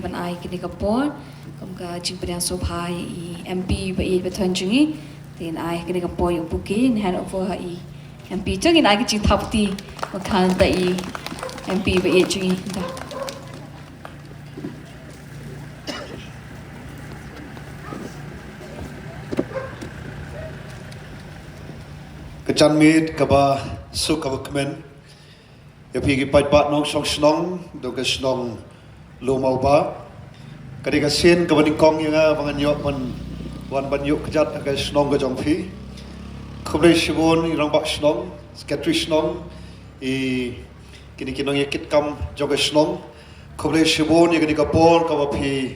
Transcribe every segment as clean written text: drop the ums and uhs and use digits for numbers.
Ban ai kini kapor kom ka jingperian sobhai i MP ba i beton jungi tin ai kini kapor yu buki hand over i MP jungin ai jing thapti kan ta i MP ba i jungi da Kecan mit kaba su kaba kemen ya pigi pat pat nong song snong do ke snong lo mau ba kadi ka sin kaba ningkong yang bangan yok wan ban yok kejat ka snong ka jong phi khubre shibon irang ba snong sketri snong i kini kinong yakit kam jong ka snong khubre shibon ya kini ka por kaba phi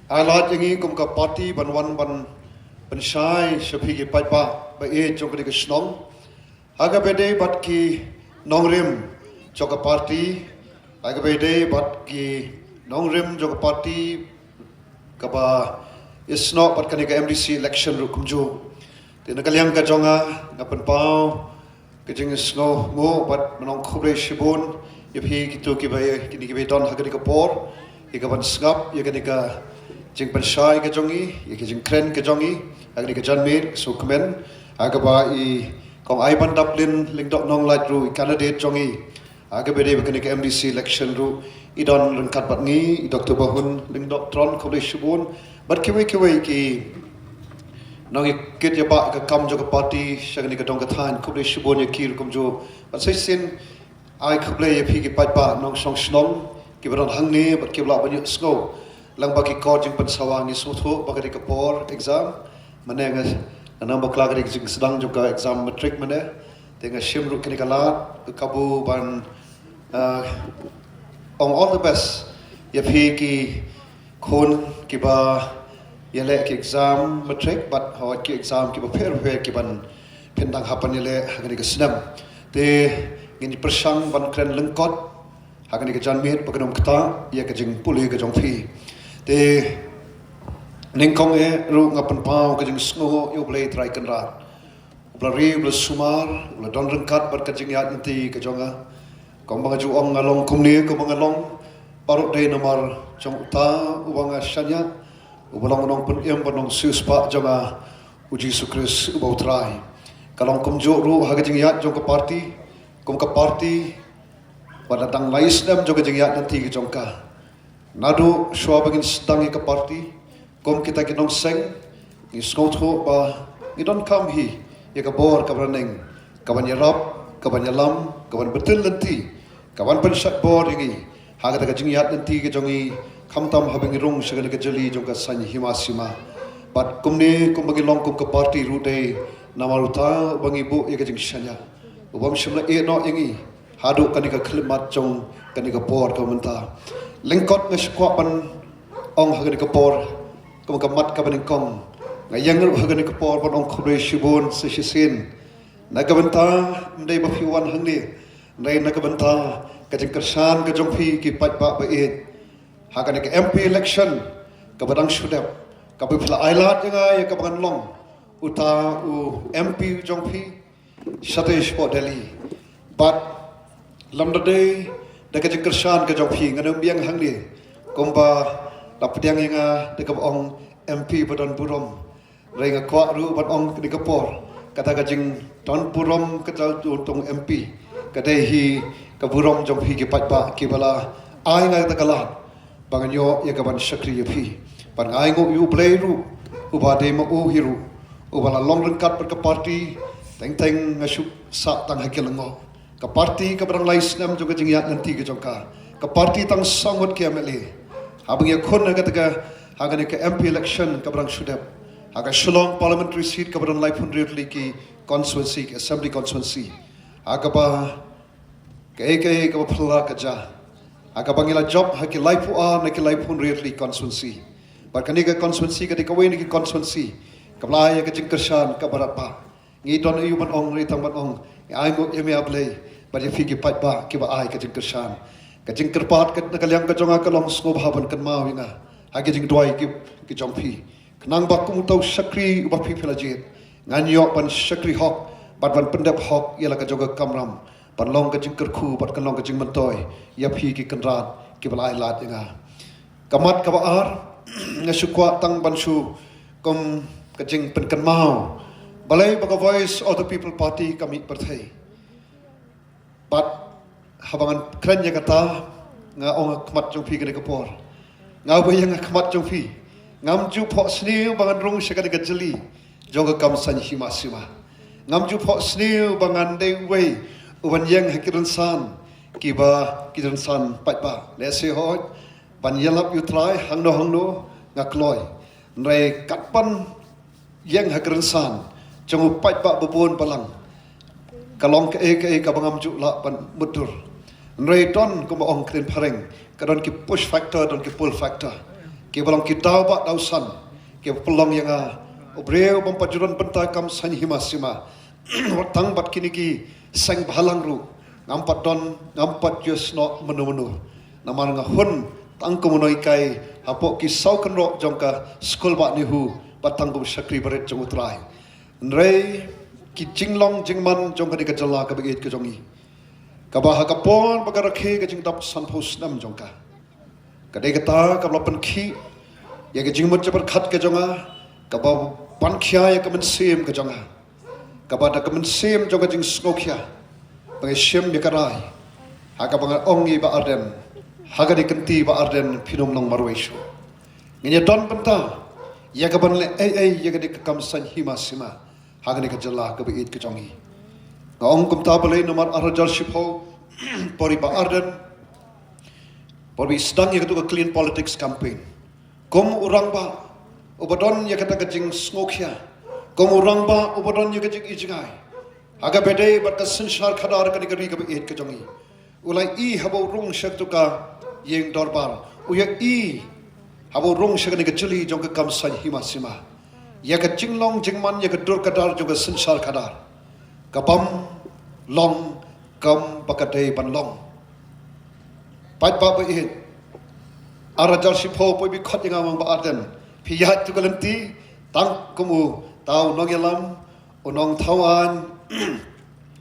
alat yangi kum ka party ban wan ban pensyai sepi ki pat pa ba e jong ka snong aga bede bat ki nongrim jong ka party aga bede bat ki nongrim jong ka party kaba isno bat kani ka MDC election ru kumju tin kaliang ka jonga ngapan pau ke jing sno mo bat manong khobre shibun yepi kitu ki ba kini ki be don hagani ka por ye ka ban skap ye kani ka jing pensyai ka jongi ye ki jing kren ka jongi agni ka janmit so komen aga ba I kong ai ban daplin lingdok nong light ru candidate jongi aga bede kani ka MDC election ru idon rengkat bat ngi Dr. Bahun lingdok tron khobre shibun bat kiwe ki nong ikit ya ba ka kam jo ka party shagni ka dong ka than khobre shibun ya kir kum jo bat sai sin ai khobre ya phi ki pat pa nong song snong ki baron hangni bat ki bla ban sko lang ba ki ko jing pan sawang ni su tho ba ka por exam manenga anam ba klag rik jing sedang juga exam matric mane tenga shimru kini kala kabu ban all the best ya phi ki khon ki ba yele ki exam matric but how ki exam ki ba fair ki ban pendang hapan yele hagani ka sinam te ngini persang ban kren lengkot hagani ka janmit pagnom kata ya ka jing puli ka jong phi te ningkong ru ngapan pau ka jing sngo yo blai try kan rat bla ri bla sumar bla don rengkat bar ka jing ya nanti ka jonga kong bang ju ong ngalong kumni ko bang ngalong parut dei nomor jong uta ubang syanya ubalong nong pun yam bonong suspa jonga uji sukris ubau try kalong kumjo ru ha ka jing ya jong ka party pada tang lais dam jong ka jing ya nanti ka jongka nadu shwa bangin sedang ka party kom kita kinong seng ni skotho ba ni don come hi ya ka bor ka braneng kawan yarap kawan yalam kawan betul nanti kawan pensat bor ingi haga ka jingyat nanti ke jongi khamtam habeng rung sagan ka jali jong ka san himasima bat kumne kum bagi long kum ka party ru dei namaruta bangi bu ya ka jing shanya ubam shimla e no ingi hadu kani ka khlimat jong kani ka bor ka menta lengkot nge skwa pan ong haga ka bor kum ka mat ka baningkong ngayang ru haga ka bor pan ong khobre shibun se shisin nagabanta mdei ba fiwan hangni nei nagabanta ka jing kersan ka jong phi ki pat ba ba e haga ka MP election ka badang shudap ka bi phla ailat nga ya ka ban long uta u MP jong phi Satish po Delhi but lamda day da ka jing kersan ka jong phi nganam biang hangni komba lapdiang nga de ka ong MP badon burom renga kwa ru bat ong di kapor kata ka jing ton burom ka tal tong MP ka dei hi ka burom jong phi ki pat ba ki bala ai nga ta kala banganyo ya ka ban shakri phi pan ai ngo yu play ru uba de mo u hiru ubala long rengkat per ka party teng ngasu sa tang hakilango ka party ka barang lais nam jong ka jing ya nanti ka jongka ka party tang sangot ki amele habang ya khon na ka haga ka MP election ka barang shudap haga Shillong parliamentary seat ka barang life hundred ki constituency assembly constituency haga ba ka ba phla ka ja haga bangila job haki life a na ki life hundred constituency par kani ka constituency ka ka wen ki constituency ka blai ka jingkershan ka barapa ngi don yu ban ong ri tang ban ong ai ngo yemi ablei ba ye fi ki pat ba ki ba ai ka jingkershan ka jingkerpat ka nakaliang ka jonga ka long sko bhaban kan ma winga hagi jing doi ki jongphi knang ba kum tau sakri ba phi phelaje nganyo ban sakri hok bat ban pendap hok yala ka joga kamram ban long ka jing kerkhu bat kan long ka jing mantoy ya phi ki kanrat ki balai lat inga kamat kabaar ngasukwa tang bansu kom kajing penkan mau balai baka voice of the people party kami perthai but habangan krenya kata nga ong kamat jong pi kene kapor nga bayang kamat jong pi ngam ju pho sniu bangan rung sekane gajeli joga kam san hima sima ngam ju pho sniu bangan dei wei uban yang hakiran san kidan san pai pa le se hoi ban yalap yu trai hangno ngakloi nrai katpan yang hakiran san jong pai pa bubun palang kalong ke ka bangam ju la pan mutur nrai ton ko ong kren pareng kadon ki push factor don ki pull factor ki balong ki dau ba dau san ki pelong yang obreu bom pajuran bentai kam san hima sima tang bat kini ki sang balang ru ngampat don ngampat just no menu naman nga hun tang ko monoi kai hapok ki sau kan ro jongka skul ba ni hu batang ko sakri baret jong utrai nrei ki jinglong jingman jongka ni ka jala ka begit ka jongi ka ba ha ka pon ba ka rakhe ka jing dap san phos nam jongka ka de kata ka lopan khi ya ka jingmut jabar khat ka jonga ka ba pan khia ya ka men sem ka jonga ka ba da ka men sem jongka jing snokhia bangai syem ya karai haga bangai ongi ba arden haga dikenti ba arden pinom long marwesho nginya don benta ya ka banle ya ka dikam san hima sima haga dik jalla ka beit ka jongi ngong kum ta balai nomor arjal shipho pori ba arden pori sedang ya ka clean politics campaign kom urang ba ubadon ya kata kajing smokia kom urang ba ubadon ya kajing ijingai aga bedai bat sanshar khadar ka digari ka et ka jongi ulai I habo rung shak tu ka yeng dorbar uya I habo rung shak ni ka chili jong ka kam san hima sima ya ka jinglong jingman ya ka dur kadar jong ka sanshar khadar ka bam long kam bakadai ban long pat ba ba et arajal shipho poi bi khot yang amang ba aden phiyat tu kalanti tang kumu tau nong yalam onong thawan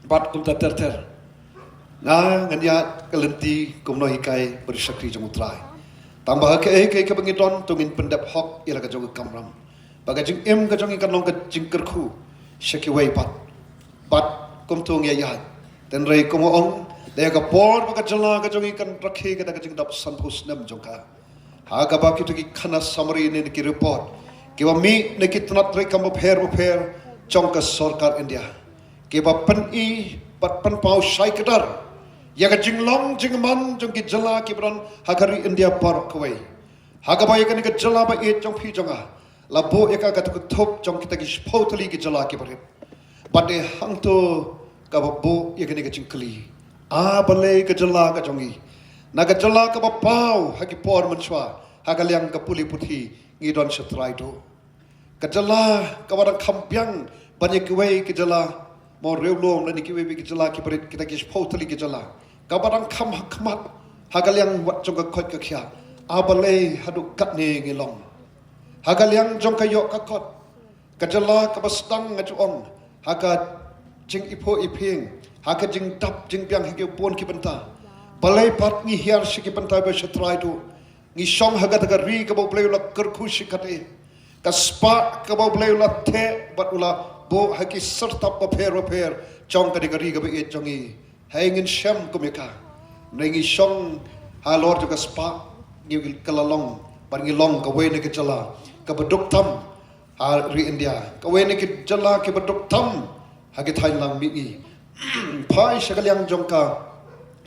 bat kum ter nga nganya kalenti kum no hikai bersakri jong utrai tambah ke bangidon tungin pendap hok ila ka jong kamram baga jing em ka jong ikan long ka jing kerku shaki wei bat kum tung ya dan rei kum ong de ka por baga jala ka jong ikan rakhe ka jing dap san phus nam jong ka ha ka ba ki tu ki khana summary ne ki report ki wa mi ne ki tnat rei kam pher jong ka sarkar India ke bapan I batpan pau syai kedar ya ka jinglong jingman jong ki jala ki bran hagari India par kwai haga ba ya ka jala ba e jong phi jonga labo ya ka tu thop jong ki ta ki photli ki jala ki bare bade hang to ka bo ya ka jingkli a bale ka jala ka jongi na ka jala ka ba pau hagi por manchwa haga liang ka puli puthi ngi don satrai do ka jala ka warang khambyang banyak kwai ki jala mo reulom lani ki webi ki jala ki parit kita ki photali ki jala ka barang kham khmat hagaliang wat jong ka khot ka khya abale hadu kat ne ngilong hagaliang jong ka yo ka khot ka jala ka bastang ngaju ong haga jing ipo iping haga jing tap jing piang hege pon ki benta balai pat ni hiar shi ki benta be shatrai do ngi shong haga ta ri ka bo play la kar khu shi khate ka spa ka bo play la the bat ula bo haki serta paper chong ka digari ka be chongi hangin sham kumeka nengi shong ha lord ka spa ni kalalong par ngi long ka we ne ka jala ka baduk tam ha ri India ka we ne ki jala ki baduk tam hagi thailand mi ni phai shagalyang jong ka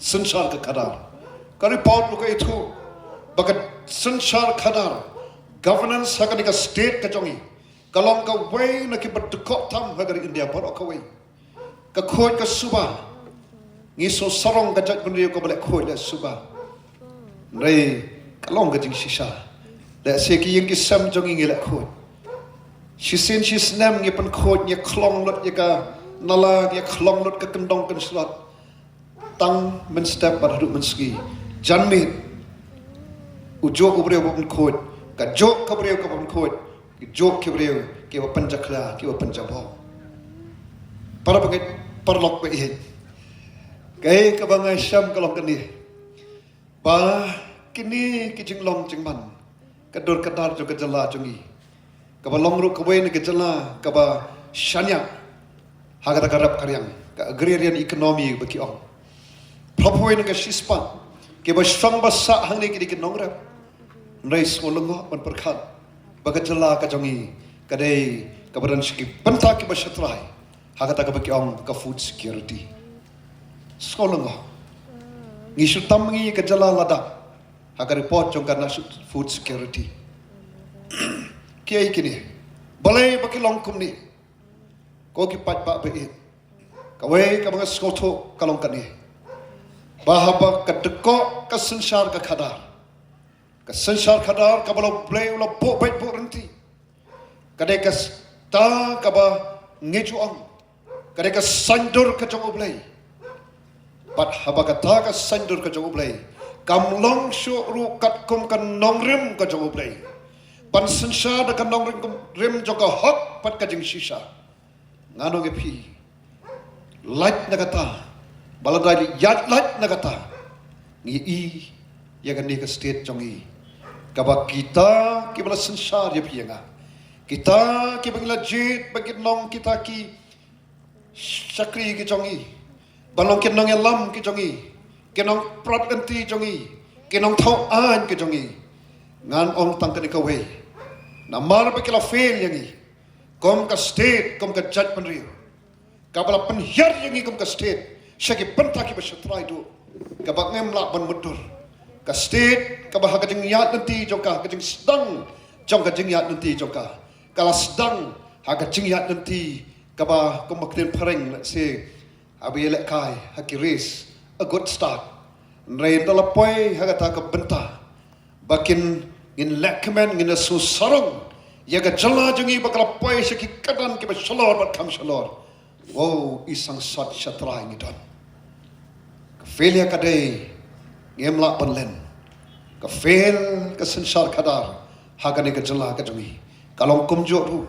sanshar ka khadar ka report lu ka ithu bakat sanshar khadar governance hagani ka state ka chongi kalong ka way na ki batukok tam hagari India parok ka way ka khoj ka suba ngi so sarong ka jat bunriyo ka balak khoj la suba rei kalong ka jing shisha da se ki yeng ki sam jong ngi la khoj shisin shisnam ngi pan khoj ngi khlong lot ya ka nala ngi khlong lot ka kendong kan slot tang men step bar hadu men ski janmit ujo ko brew ban khoj ka jok ka brew ka ban khoj jok ke brew ke wa panjakla ke wa panjabo para bagai parlok be he kai ka bangai syam kalong kani ba kini kijing long jing man kadur kadar jo kejala jongi kaba long ru kawai ni kejala kaba shanya haga garap karyang ka agrarian economy baki ong propoi ni ka shispa ke ba strong basa hang ni ki nong rap rais ngolongo ban perkhat baga jala ka jongi kadai kabaran shiki panta ki ba shatrai haga ta ka baki ong ka food security skolongo ngisu tamngi ka jala lada haga report jong kana food security kiai kini balai baki long kumni ko ki pat pa be kawai ka mga skoto kalong kani bahaba ka deko ka sensar ka khadar ka balo blay ulo bo bait bo renti kade ka ta ka ba ngeju ang kade ka sandur ka jong blay pat haba ka ta ka sandur ka jong blay kam long shu ru kat kum kan nong rim ka jong blay pan sensar da kan nong rim jong ka hok pat ka jing shisha ngano ge phi light nagata baladai yat light nagata ni i ya kan ni ka state jongi kaba kita ki bala sensar ya pianga kita ki bangla jit bagi nong kita ki sakri ki jongi balong ki nong elam ki jongi ki nong prat anti jongi ki nong thau an ki jongi ngan ong tang ka ni ka we na mar ba ki la fail yangi kom ka state kom ka judgment ri kabala penhiar yang ikum ka state syaki penta ki basatrai do kabak ngem la ban mudur ka state kabah ka jing yat nanti joka ka jing sedang jong ka jing yat nanti joka kala sedang ha ka jing yat nanti kabah kom makten pareng let's say abi lek kai ha ki race a good start rain dala poi ha ta ka benta bakin in lekmen ngin su sarong ya ka jala jungi bakala poi syaki kadan ki basalor bat kam salor wow isang sat syatra ngidon ka failure kadai ngemla banlen ka fail ka sensar khadar hagane ka jala ka jungi kalong kumjo ru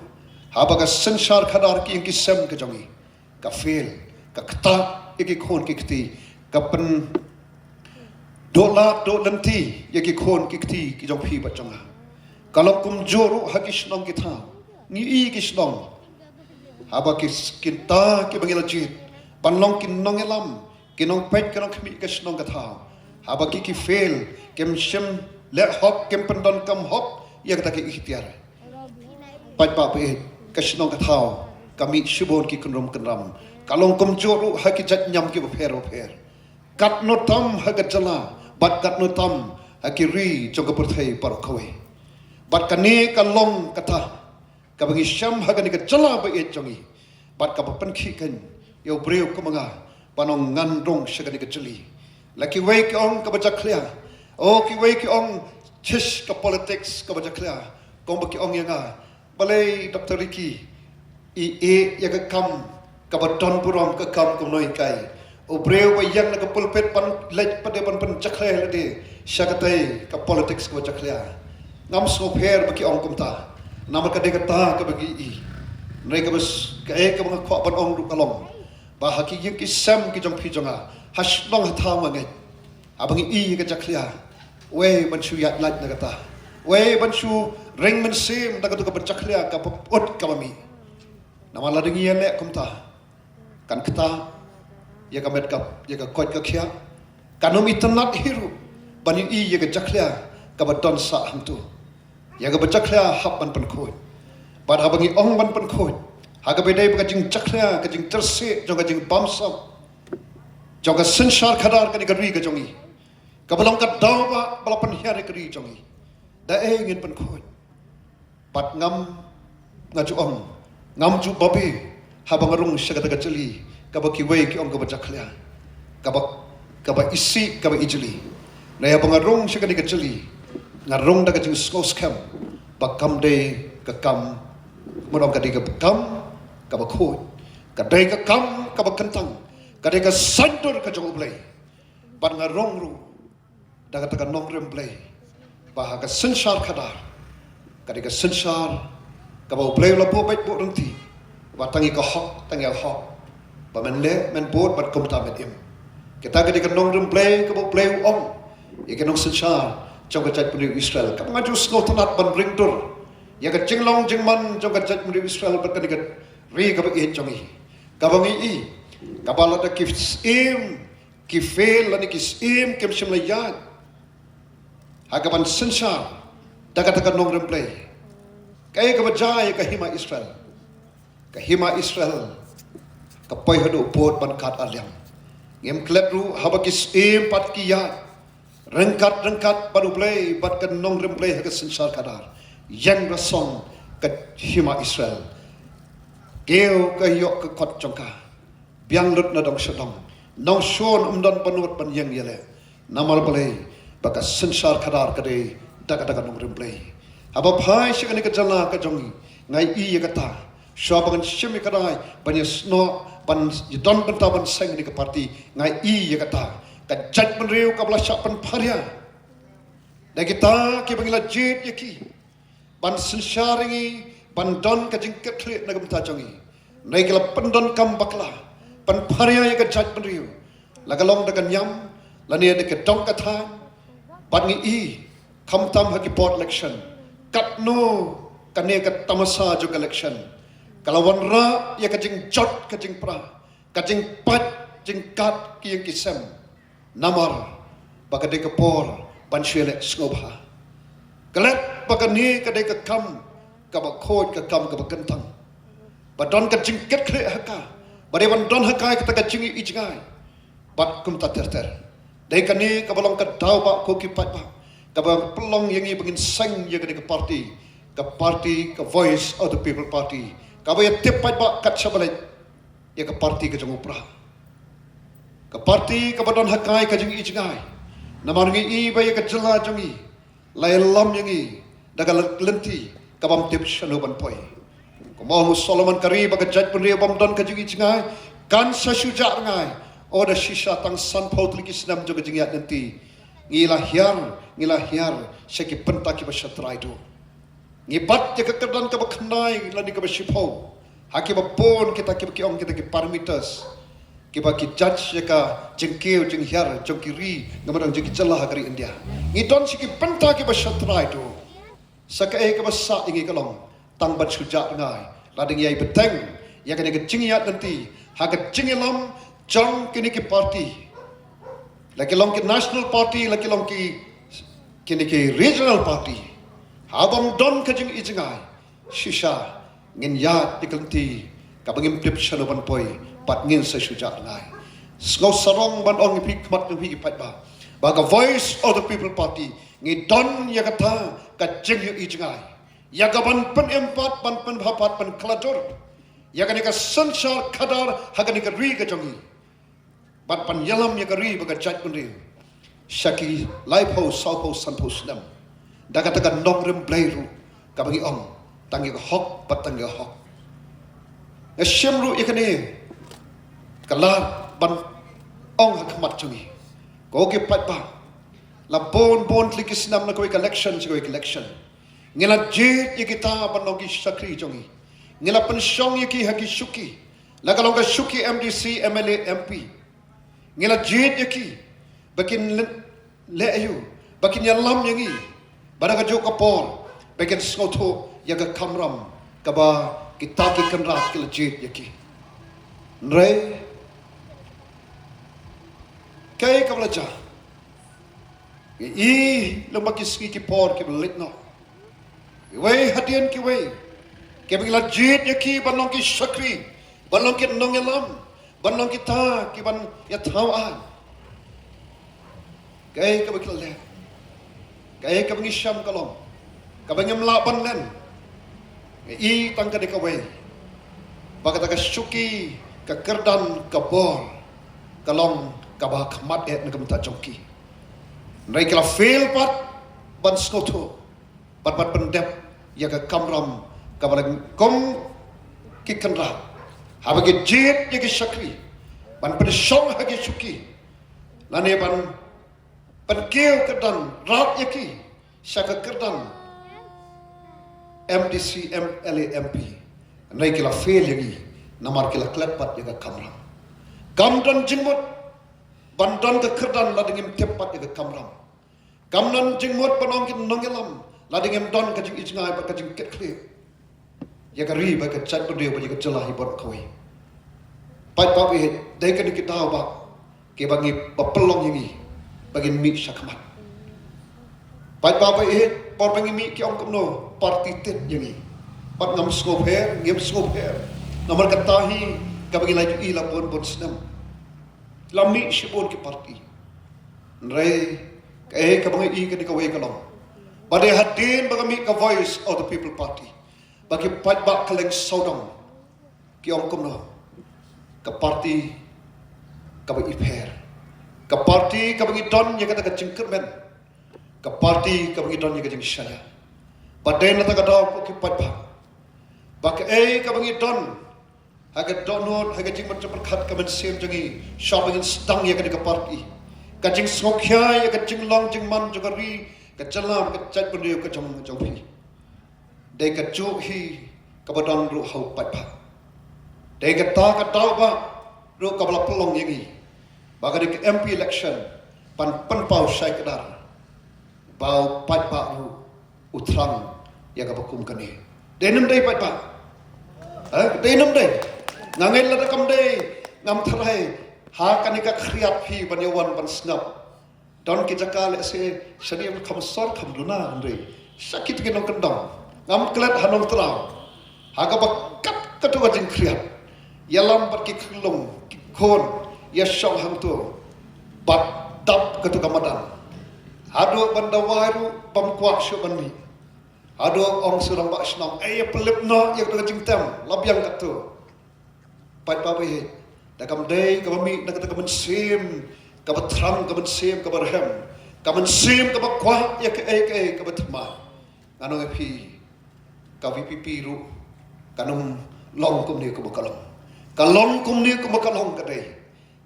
haba ka sensar khadar ki ki sem ka jungi ka fail ka kta ki khon ki kti ka pen dola do lanti ye ki khon ki kti ki jong phi ba changa kalong kumjo ru hakish nong ki tha ni i ki snong haba kita ki bangila jit panlong kin nong elam kinong pet kinong khmi ka snong ka tha haba ki fail kem shem le hok kem pandon kam hok yak ta ki ikhtiar pat pa pe ka snong ka tha kami shibon ki kunrom kunram kalong kum joru ha ki jat nyam ki pher kat no tam ha ka jala bat kat no tam ha ki ri jog par thai par khoi bat kane kalong ka tha kabangi syam hagan ka jala ba e jongi bat ka pan khi kan yo breu ko manga panong ngandong shagan ka jali laki wei ki ong ka baja clear o ki wei ki ong chish ka politics ka baja clear kong ba ki ong yanga balai dr riki e ya ka kam ka baton puram ka kam ko noi kai o breu ba yang ka pulpet pan lej pade pan jakhle lade shagatai ka politics ka baja clear ngam so pher ba ki ong kumta nama ka dekata ka bagi i nei ka bas ka e ka mga khwa ban ong ru kalong ba hakiki ki sam ki jong phi jonga hash long tha ma ngai abangi i ka jaklia we ban chu yat lat na kata we ban chu ring men sim da ka ka jaklia ka pot ka mi nama la dingi le kumta kan kata ya ka met ka ya ka kot ka khia kanom itanat hiru bani i ya ka jaklia ka ba don sa ham tu ya ga bachakla hab ban pan khoi bad habangi ong ban pan khoi ha ga bedai ba jing chakla ka jing terse jong ga jing bamsam jong ga sensar khadar ka ni ga ri ga jongi ka balong ka dawa bala pan hiare ka ri jongi da e ngin pan khoi pat ngam ngaju ong ngam ju babe habang rung shaga ga chali ka ba ki wei ki ong ga bachakla ka ba isi ka ba ijli na ya bang rung shaga ga chali ngarong da ka jing skos kam bakam de ka kam monong ka de ka kam ka ba khoi ka de ka kam ka ba kantang ka de ka santor ka jong blai ban ngarong ru da ka nong rem blai ba ka sensar khadar ka de ka sensar ka ba blai la bo bai bo renti ba tangi ka hok tangi hok ba men le men bod bat kom ta met im kita ka de ka nong rem blai ka ba blai ong ye ka nong sensar trong cái trách pendiri Israel các ngaju snow tanat ban ring dur ya ka jinglong jingman trong cái trách pendiri Israel ban kan ikat ri ka bagi trong i ka bangi i ka bala da kif im ki fail lani ki im kem shim la ya ha ka ban sensa daga daga nong rem play kai ka bajai ka hima Israel ka pai hadu pot ban kat alyam ngem klet ru habakis im pat ki ya rengkat baru play bat kan nong rem play ha sensar kadar yang rasong ka hima Israel kêu ka yok ka kot chongka biang lut na dong sedong nong shon don panut pan yang yele namal play baka sensar kadar kade daga nong rem play aba phai shikani ka jala ka jongi ngai i ya kata swabangan shimi kadai banya sno pan don benta ban seng ni ka parti ngai i ya kata ka jaj pan riu ka bla syak pan pharia da kita ki bangila jit yaki ban sensharingi ban don ka jingket thlit na gamta jongi nai kala pan don kam bakla pan pharia ya ka jaj pan riu la ka long da kan yam la ne de ka dong ka tha ban ngi i kham tam ha ki port election kat no ka ne ka tamasa jo election kalawan ra ya ka jing jot ka jing pra ka jing pat jing kat ki yang kisam namar baka de ka por ban shele snobha kalet baka ni ka de ka kam ka ba khoj ka kam ka ba kentang ba don ka jing ket khle haka ba de ban don haka ka ka jing i jingai bat kum ta ter de ka ni ka balong ka dau ba ko ki pat ba ka ba pelong yang i bangin sang ya ka de ka party ka voice of the people party ka ba ya tip pat ba kat sabalai ya ka party ka jong upra ka party ka badon hakai ka jing i jingai namar ngi i ba ya ka jala jongi lai lam yang i daga lenti ka bam tip shano ban poi ko mo Solomon kari ba ka jaj pun ri bam don ka jing i jingai kan sa shuja ngai o da shisha tang san pau tli ki snam jo ka jing ya nanti ngila hiar seki penta ki ba shatrai do ngibat ya ka kedan ka ba khnai lani ka ba shipho haki ba pon kita ki ong kita ki parameters ki ba ki judge ya ka jengkeu jeng hiar jong kiri ngamadang jeng celah kari India ngidon seki penta ki ba shatrai do saka e ka ba sa ingi kalong tang bat suja ngai lading yai beteng ya ka ne jing ya nanti ha ka jing lam jong kini ki party laki long ki national party laki long ki kini ki regional party habang don ka jing ijingai shisha ngin ya dikelti ka bangim plip shano ban poi pat ngin sa shuja ngai sngau sarong ban ong pi kmat ngi pat ba ka voice of the people party ngi don ya kata ka jing ijingai ya ka ban pen empat ban pen bhapat ban klator ya ka ni ka sansar khadar ha ka ni ka ri ka jongi bat pan yalam ya kari baga jaj pun ri shaki life house south house sun house nam daga daga nong rem blairu ka bagi ong tangi ka hok bat tangi ka hok na shemru ikane kala ban ong hakmat chungi ko ke pat ba la bon likis nam na ko election ngela jit yikita ban nogi shakri chungi ngela pan shong yiki haki shuki la kalonga shuki MDC MLA MP ngela jit yaki bakin le ayu bakin yalam yangi baraga jo kapor bakin skoto yaga kamram kaba kita ki kanrat kila jit yaki nre kay kablaja i lumaki ski ki por ki litno we hadian ki we ke bingla jit yaki banong ki shakri banong ki nongelam banong kita ki ban ya thawan kay ka bakile kay ka bangi sham kalom ka bangam laban len i tangka de ka we bagata ka shuki ka kerdan ka bor kalom ka ba khmat et na kamta chongki nai kala fail pat ban skoto pat pendep ya ka kamram ka balang kom ki kanra habagi jit ya ki shakri ban pen shong hagi shuki lane ban kêu kerdan rat yaki shaka kerdan MDC MLA MP nai kila fail yagi namar kila klepat yaga kamram kamdan jingmut bandan ke kerdan ladingim tepat yaga kamram Kamnan jing mot panong kin nongelam. Lading em don ka jing ijngai ba ka jing ket clear. Ya ka ri ba ka chat ba dia ba ka jelah ibon koi. Pai pa we dai ka ni kita ba ke bangi papelong ini bagi mi syakmat. Pai pa we por bangi mi ki om kumno parti tet yang pat ngam skop her ngem skop her nomor katahi ka bagi laju ila bon senam lami sibon ki parti nrai ka bagi I ka di ka we ka long bade hadin bagi ka voice of the people party bagi pat ba kaleng sodong ki om kumno ka parti ka bagi per ka parti ka bagi don ya kata ka cingkermen ka parti ka bagi don ya ka jing syana bade na ta ka daw ko ki pat ba bak ka bangi don haga donot haga jing macam perkat ka men sem jangi shopping in stang ya ka di ka party ka jing smokhya ya ka jing long jing man jogari ka chalam ka chat pun ka jong pi dei ka chu hi ka badon ru hau pat pa dei ka ta ka tau ba ru ka bala pelong yangi baga di MP election pan pau sai kadar bau pat pa ru utrang ya ka bakum ka ni denam dei pat pa denam dei ngangai la kam dei ngam tharai ha kanika khriat phi banyawan ban snap don ki jakal se shaniam kham sor kham luna ndei sakit ki nong kendong ngam klet hanong trao ha ka bakat katu jing khriat yalam bat ki khlong ki khon ya shong hang tu bat dap katu kamadan hado bandawairu pam kwak shu banni ado ong surang ba snam pelip no ya tu jing tam labyang katu pai pa be da kam dei ka mi na ka ka sim ka batram ka sim ka barham ka sim ka kwa ya ka ka batma ano pi ka VPP ru kanum long kum ni ko bakalong kalong kum ni ko bakalong ka dei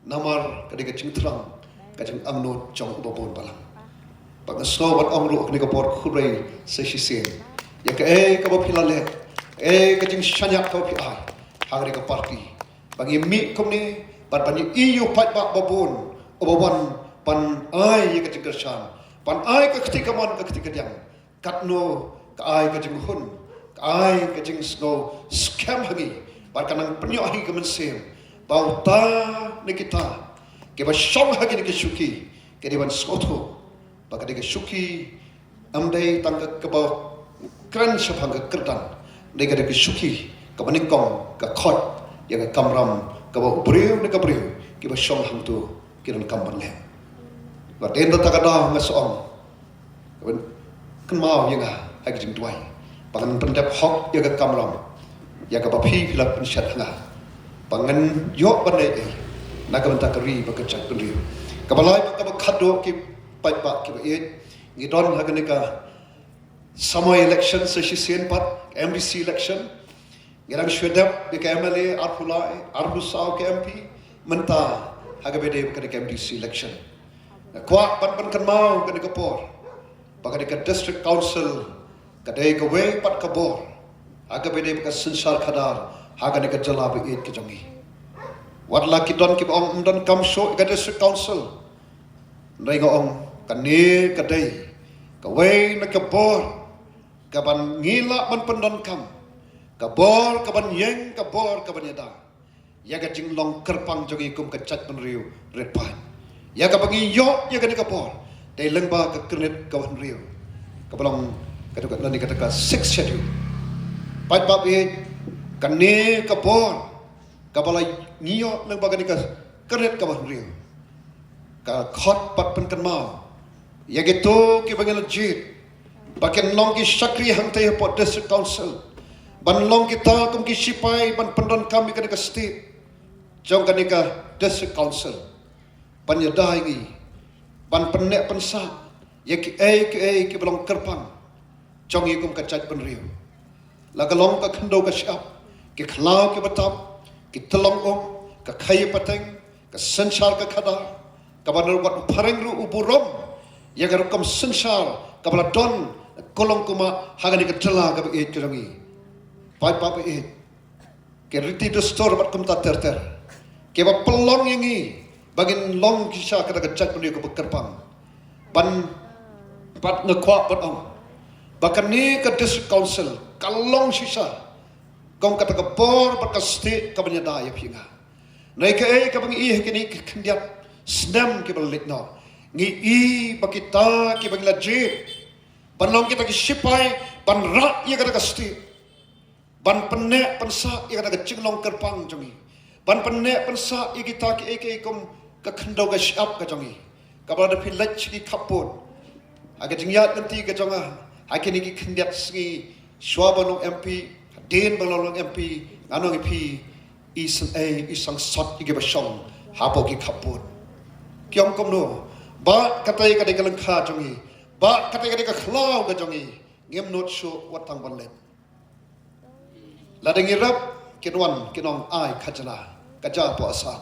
namar ka de ka jing trang ka jing amno chong ko bon balang pag so bat ong ru ni ko por khurei se shi sen ya ka ka ba philale ka jing shanya ka pi ai hagri ka party bagi mi kom ni pat ban EU pat ba babon obawan pan ai ya ka jing kersan pan ai ka ketika man ka ketika yang katno ka ai ka jing hun ka ai ka jing snow scam hagi par kanang penyo hi ka men sem bauta ni kita ke ba shong hagi ni ke shuki ke di ban skotho baka de shuki amdai tangka ke ba kran shapang ke kerdan de ke shuki ka baningkong ka khot ya ka kamram ka ba briu ne ka briu ke ba shong hang tu kiran kamban le ba den ta ka da nga song kan mau ya nga hak jing tuai pangan pendap hok ya ka kamram ya ka ba phi philap pen shat nga pangan yo ban ne na ka ta kari ba ka chat pen riu ka ba lai ka ba khado ki pai pa ki ba ngi don ha ka samoi election se shi sen pat MBC election ngiram shwedap de MLA arpulai arbusau ke MP menta ha ka bede ka MBC election kwa pan kan mau ka por pa ka district council ka de ka we pat ka bor ha ka bede ka sensar khadar ha ka jala be ke jangi wadla ki don ki ong don kam show ka district council nai ga ong kani kadai kawai na kabor kaban ngila man pendon kam kabor kaban yeng kabor kaban yada ya ga jing long kerpang jogi kum kacat penriu red pan ya ga bangi yo ya ga ni kabor dai lengba ka kernet kawan riu kabalong kata nani kata ka 6 schedule pat pap e kani kabor kabalai ngiyo lengba ga ni ka kernet kawan riu ka khot pat pen kan mau ya gitu ki bangi legit baken long ki sakri hang te pot district council ban long kita kum ki sipai ban pendon kami ka state jong ka district council ban yadai ngi ban penek pensa ya ki ki belong kerpang jong i kum ka chat pen riu la ka long ka khando ka syap ki khlau ki batap ki telong ka khai pateng ka sensar ka khada ka ban wat pareng ru uburom ya garu kam sensar kabala don kolong kuma hagani ka tela ka e tirangi pai pa e ke riti do store bat kum ta ter ke ba pelong yangi bagin long kisah ka chat pun ko bekerpang ban pat ngekwa pat ong. Bahkan ni ke district council kalong sisa kong kata ke bor pat ke state ke banyada ya pinga. Nai ke ke bang i kini kendiat senam ke balik no. Ngi i bakita ke bang lajit. Banlong kita ke sipai ban rat ya kata ke state. Ban penek pensa ya kata ke cinglong kerpang jongi. Ban penek pensa ya kita ke kom ke kendau ke siap ke jongi. Kapal ada pilaj di kapun. Agak jengyat nanti ke jonga. Akin iki kendiat segi suabanong MP, den balong MP, anong MP isang sot iki basong hapo ki kapun. Kyong kom no. Ba katay ka de kalangka jongi. Ba katay ka de klaw ka jongi. Ngem not sure watang banlet. Ladang irap kinwan kinong ai kajala kaja po asa.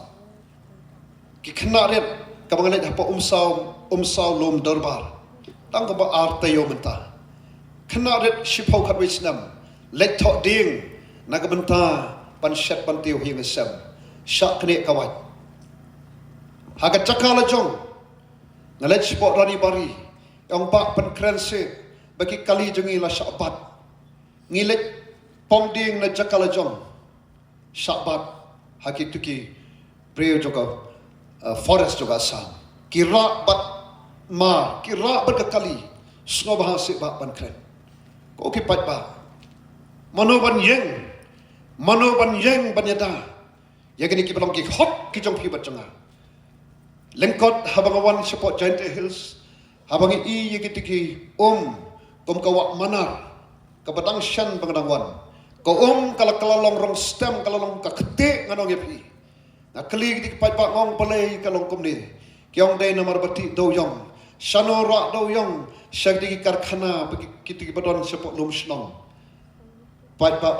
Ki knaret kabangalet hapo umsaw lom darbar. Tang ko ba artayo menta. Knaret sipau kat wisnam. Let tok ding nagamenta pan syat pan tiu hi ngesem. Syak kene kawat. Haga cakala jong. Ngalet sipok rani bari. Yang bak pan krense bagi kali jengi la syabat. Ngilet pong ding na cakala jong. Syabat haki tuki brio juga forest juga asal. Kira bat ma kira berkekali sungai bahasa bak pan kren. Kau kipat ba mano ban yeng banyada ya gini ki belum ki hot ki jong pi bacanga lengkot habangawan support giant hills habangi i ya gitu ki kom kawak manar kabadang shan bangdangwan ko kala kalalong rong stem kalalong kakete nganong yapi na kali ki kipat ba ngong palay kalong komni kyong day na marbati do yong Shanora daw yung syagdi karkhana kita kibadon sa po lumsnong. Pat pa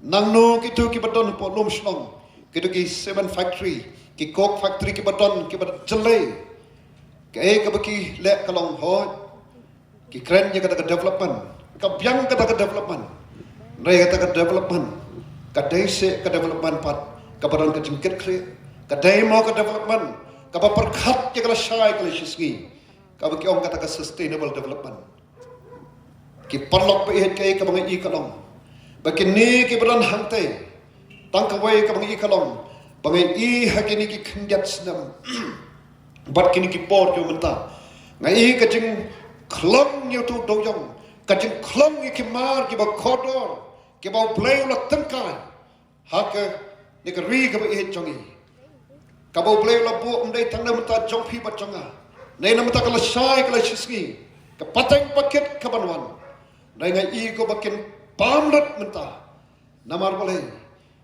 nangno kitu kibadon po lumsnong. Kitu ki 7 factory, ki coke factory kibadon kibad jelay. Kay kabaki le kalong hot. Ki kren nya kata development. Kabyang kata development. Ray kata development. Kadai se ka development pat kabadon ka jingkit kre. Kadai mau ka development. Kabaperkhat nya kala syai kala shisgi. Kau bagi orang katakan sustainable development. Ki perlok pihit kay ka mga ikalong. Bagi ni ki beran hangtay. Tangkaway ka mga ikalong. Bangay i hakini ki kendiat senam. Bat kini ki por yo menta. Ngai ka jing klong yo tu doyong. Ka jing klong ki mar ki ba kodor. Ki ba play la tangkai. Haka ni ka ri ka ba ihit jongi. Ka ba play la bu umday tangna menta jong pi ba jonga. Nai nama tak kalasai kalasisgi, kapateng paket kabanwan. Nai ngai i ko bakin pamlet menta. Namar boleh.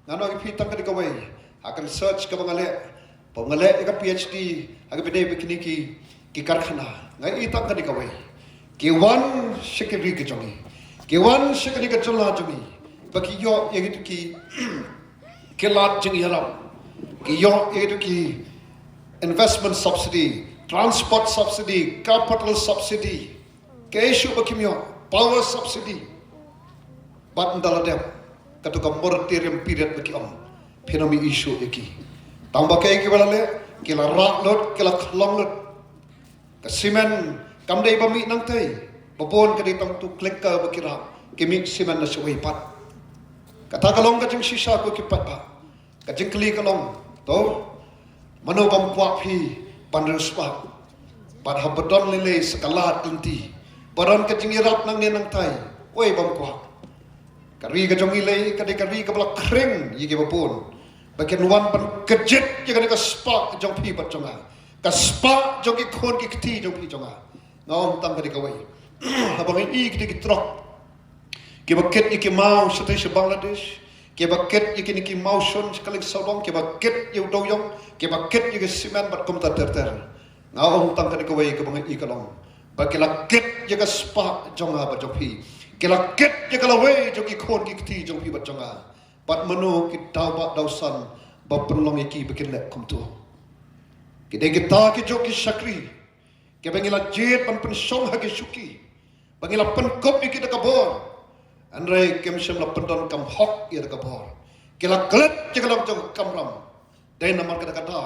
Ngano ki pitang kadi kawai. Akan search ka bangale. Pangale ka PhD aga bide bikini ki karkhana. Ngai i tak kadi kawai. Ki wan shikri ke jongi. Ki wan shikri ke jola jongi. Baki yo yegitu ki kelat jengi haram. Ki yo yegitu ki investment subsidy. Transport subsidy, capital subsidy, keishu bakimyo, power subsidy. Bat ndaladem, katuka moratorium period baki om, pinomi issue eki. Tambah kaya kibalale, kila raklot, kila klonglot. Kasimen, kamdai bami nang tay, babon kaditang tu klengka bakira, kimi simen na suway pat. Kata kalong kajing sisa ko kipat pa, kajing kli kalong, to, manubang kuapi, panruspa pada habadon lele sekalat inti baran kecingirap nang nenang tai oi bangkwa kari ka jongi le kade kari ka bala kring yige bapun bagian wan pan kejet ye kade ka spa jong pi bat jonga ka spa jogi khon ki kti jong pi jonga ngom tam kade ka wai habang i ki trok ke baket iki mau state Bangladesh ke baket iki niki mau shon sekali sodong ke baket ye doyong ke baket ye simen bat kom ta ter ngau tang kadi kawai ke bangai ikalong bakila ket ye ka spa jonga ba jopi kila ket ye kala we jogi khon ki kti jopi ba jonga pat mano ki daw ba dawsan ba penlong ki bikin lek kom tu ki de kita ki joki sakri ke bangila jet pan pensong ha ki suki bangila pen kop ki de kabor andre kem sem la pendon kam hok ye de kabor kila klet ye kala jog kamram dai namar ka kata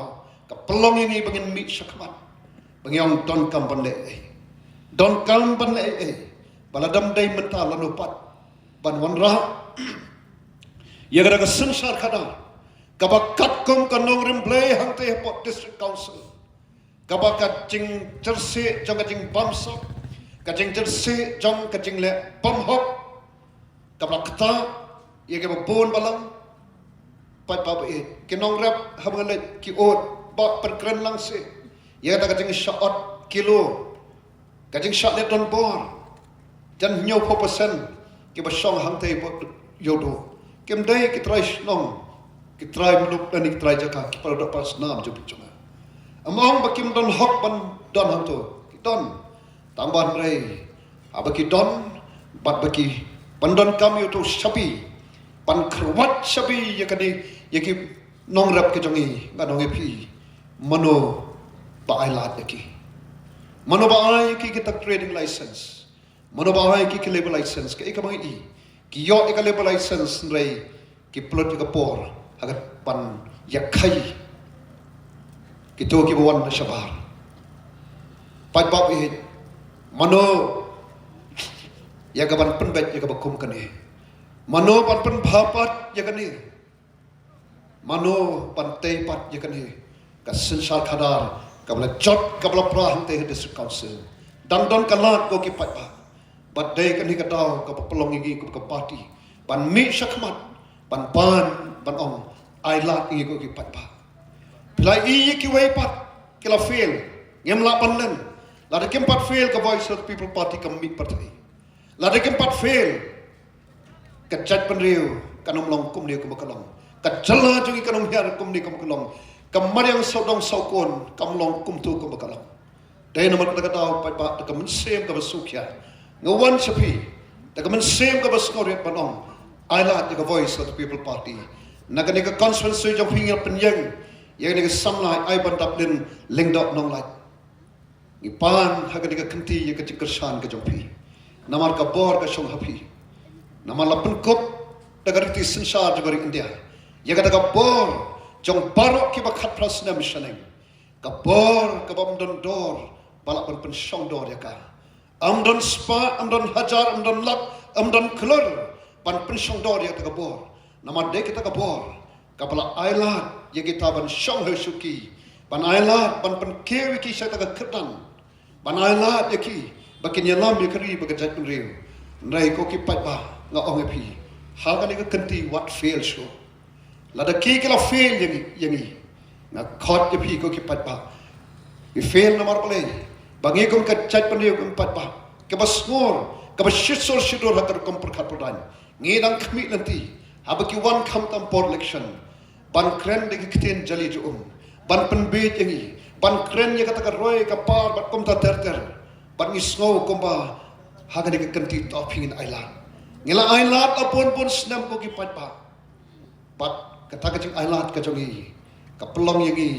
ka pelong ini bangin mi sakmat bangyong ton kampande don kam ban baladam dai mental lanu pat ban wanra ya gara sensar khada kabakat kom kanong rimble hangte pot district council kabakat jing jerse jong jing bamsa kajing jerse jong kajing le pamhok kabakta ya ke bon balang pat pa kinong rap hamale ki ot ba perkran lang se ya ta kajing shot kilo kajing shot le don bor jan nyo po persen ke ba song hangte pot yodo kem dai ki trai nong ki trai muluk dan ki trai jaka ki pada pas nam jo bicara among bakim don hok ban don hantu ki don tamban rei abaki don bat baki pandon kami tu sapi pan kerwat sapi yakani nong rap ke jongi nganong epi mano ba ailat yaki mano ba ai ki kita trading license mano ba ai ki label license ke ikamang i ki yo ika label license rei ki plot ka por agat pan yakai ki to ki bawan na sabar pat bab i mano ya gaban penbet ya gabakum kani mano pan pen bhapat ya kani mano pan tepat ya kani ka sensal khadar kabla jot kabla prahang te district council dang don kalat ko ki pat ba bat dai kani ka taw ka pelong igi ko ka party pan mi sakmat pan ban ong ai lat igi ko ki pat ba bila i ki wai pat kila fail ngem la pan len la de kem pat fail ka voice of the people party ka mi partai la de kem pat fail ka chat pan riu kanom long kum ni ko makalong ka jala jungi kanom hiar kum ni ko makalong ka mariang sodong sokon kam long kum tu ko makalong dai naman ka taw pat ba ka men sem ka basukya ngawan sapi ka men sem ka baskoret panong ai la de ka voice of the people party nagani ka constituency jong pingal penyang yang ni ka samlai ai bandap din lingdok nong lai ipan hagani ka kenti ya ka cikersan ka jompi namar ka bor ka song hapi namar lapen kop dagariti sensar jagari India ya ka bor jong barok ki bakat prasna mishaneng ka bor ka bamdon dor balak pen song dor ya ka amdon spa amdon hajar amdon lak amdon klor pan pen song dor ya ka bor namar de kita ka bor kapala ailat ya kita ban song hesuki pan ailat pan pen kewi ki sa ta kerdan pan ailat ya ki bakin yalam ya kari bagajat penriu nai ko ki pat ba nga ong epi hal kan ka kenti what fail so lada ki kala fail yangi nga khot ya pi ko ki pat ba i fail nomor pale bangi kom ka chat penriu kom pat ba ke bas ngor ke bas shitsor shidor hatar kom perkhat prodan ngi dang khmi nanti habaki wan kham tam por election ban kren de kiten jali jo ban pen be yangi ban kren ya kata ka roy ka par bat kom ta ter ban isno komba hagani ka kanti topping in island ngila island apon pon snam ko ki pat pa pat kata ka jing island ka jongi ka pelong yangi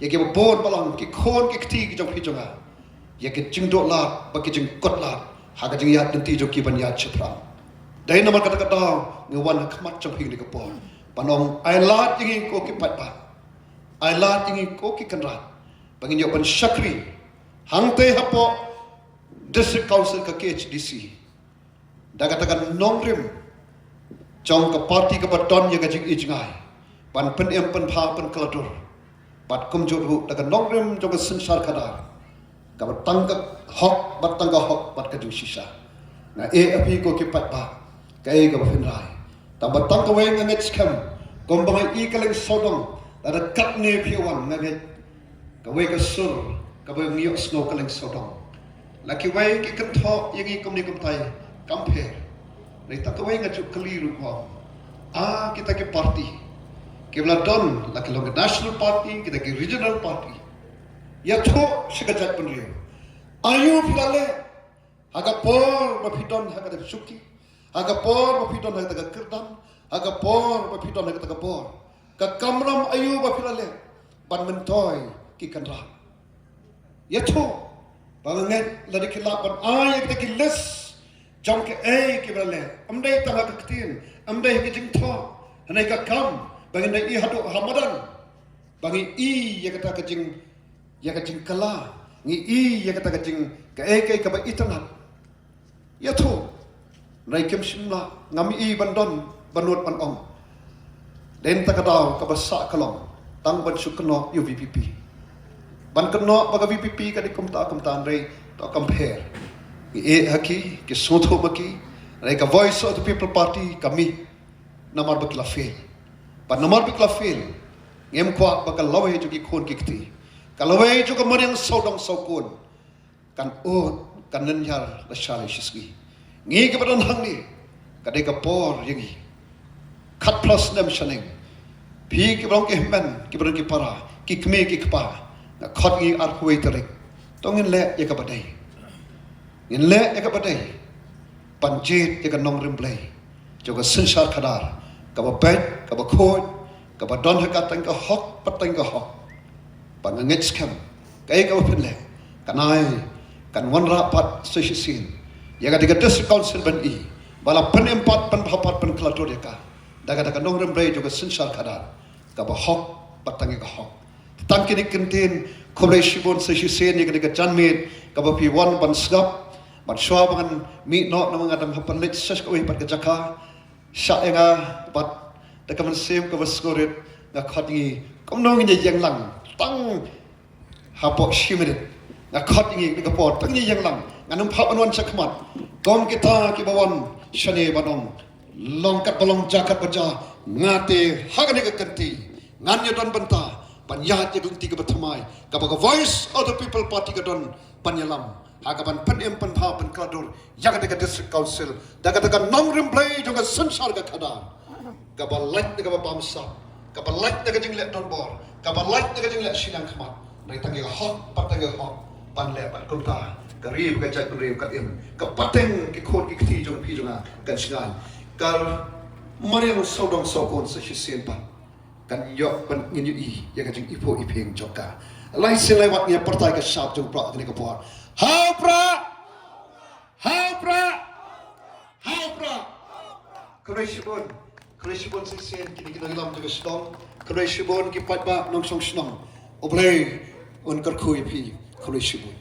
ya ke bon balang ki khon ki kti ki jong hi jonga ya ke jing do la ba ki jing kot la haga jing ya nanti jo ki ban ya chipra dai nama kata kata ngewan khmat jong hi ni ka pon panong island yangi ko ki pat pa island yangi ko ki kanra bangin yo ban shakri hangte hapo district council ka KHDC dagatakan nongrim jong ka party ka baton ya gajing ijngai pan pen em pen pha pen kaladur pat kum jor hu daga nongrim jong ka sensar kadar ka batang ka hok batang ka hok pat ka jing sisa na api ko ki pat ba kai ka finrai ta batang ka weng nget skam kombang i kaleng sodong ada kat ne piwan nget ka we ka sur ka we ngiyok snow kaleng sodong laki wai ki kan tho yangi kom ni kom tai compare nei ta wai nga chuk keliru ko kita ke party ke bla don laki long national party kita ke regional party ya tho sigajat penrio ayu filale aga por ba fiton haga de suki aga por ba fiton haga de kirdan aga por ba fiton haga de por ka kamram ayu ba filale ban mentoy ki kan ra ya tho banget lari kilapan ay kita kilas jam ke ke bale amdai tanga ketin amdai ke jing tho hanai ka kam bangin i hadu hamadan bangi i ya kata ke jing kala ngi I ya kata kajing ka ke ka ba itanat ya thu rai kem simla ngami I bandon banut ban om den takadaw ka ba sa kalom tang ban sukno UVPP ban kno baga VPP ka di kumta rai to compare ngi haki ke sotho baki rai ka voice of the people party kami namar bakla fail pa namar bakla fail ngem kwa bakal lawe ju ki khon ki kti kalau wei juga meriang saudang saukun kan kan nenyar la shale shiski ngi ke badan hang ni kadai ka por yangi khat plus nem shaning phi ke brong ke men ke brong ke para ki kme ki kpa na khot ngi ar huai tarik tongin le ya ka badai ngin le ya ka badai panjit ya ka nong rim play juga sensar khadar ka ba bet ka ba khoi ka ba don ha ka tang ka hok patang ka hok pangangit scam kay ka open le kanai kan wan rapat sesisin ya ka diga district council ban I bala pen empat pen hapat pen klator ya ka daga daga nong rembre juga sensar kada ka ba hok patangi ka hok tangkini kentin koreshi bon sesisin ya ka diga janmit ka ba pi wan ban skap ban shwa ban mi no na mga dam hapan lit ses ko pat ka jaka sha nga bat daga man sem ka ba skorit nga khati kom nong ni yang lang tang hapok shimin na khot ngi ka pot tang ni yang lang nganum phap anwan sakmat kom kita ki bawan shane banong longkat balong jakat baja ngate hagane ka kanti nganya don banta panyat ya gunti ka bathamai ka ba voice of the people party ka don panyalam hagaban panem pan pha pan kladur yaga ka district council daga daga nongrim play jonga sansar ka khada ka ba light ka ba pamsa ka ba light ka jing le don bor ka ba light ka jing le silang khmat nai tangi ka hot patang ka hot pan le pat kulta ka rib ka jat rib ka im ka pateng ki khot ki thi jong phi jonga kan singan kar mariam sodong sokon sa sisen pa kan yok pan ngin I ya ka jing ipo ipeng joka lai sin lai wat nya partai ka sap jong pra ni ka por ha pra Krishibon sisen kini kita dalam juga stong Krishibon ki pat ba nong song snong oblay on kar khoi phi Krishibon